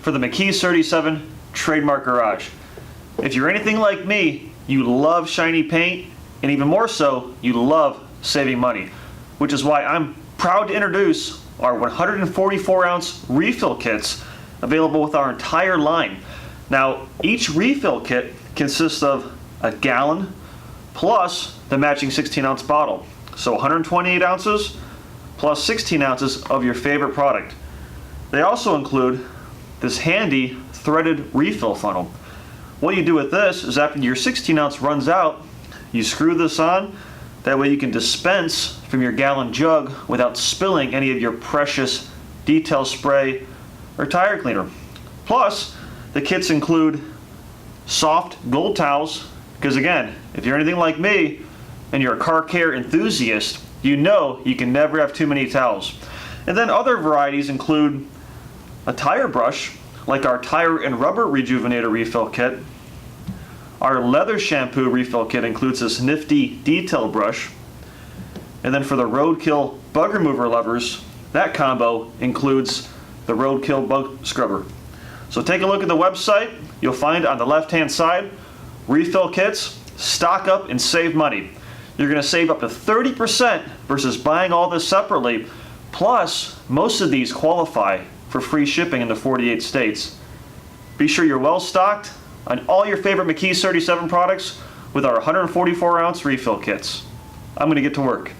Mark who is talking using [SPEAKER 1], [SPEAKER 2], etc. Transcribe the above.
[SPEAKER 1] for the McKee's 37 Trademark Garage. If you're anything like me, you love shiny paint, and even more so, you love saving money, which is why I'm proud to introduce our 144-ounce refill kits available with our entire line. Now, each refill kit consists of a gallon plus the matching 16-ounce bottle. So 128 ounces plus 16 ounces of your favorite product. They also include this handy threaded refill funnel. What you do with this is after your 16-ounce runs out, you screw this on. That way you can dispense from your gallon jug without spilling any of your precious detail spray or tire cleaner. Plus, the kits include soft gold towels, because again, if you're anything like me and you're a car care enthusiast, you know you can never have too many towels. And then other varieties include a tire brush, like our tire and rubber rejuvenator refill kit. Our leather shampoo refill kit includes this nifty detail brush. And then for the roadkill bug remover lovers, that combo includes the roadkill bug scrubber. So take a look at the website. You'll find on the left-hand side, refill kits. Stock up and save money. You're going to save up to 30% versus buying all this separately. Plus, most of these qualify for free shipping in the 48 states. Be sure you're well stocked on all your favorite McKee's 37 products with our 144-ounce refill kits. I'm going to get to work.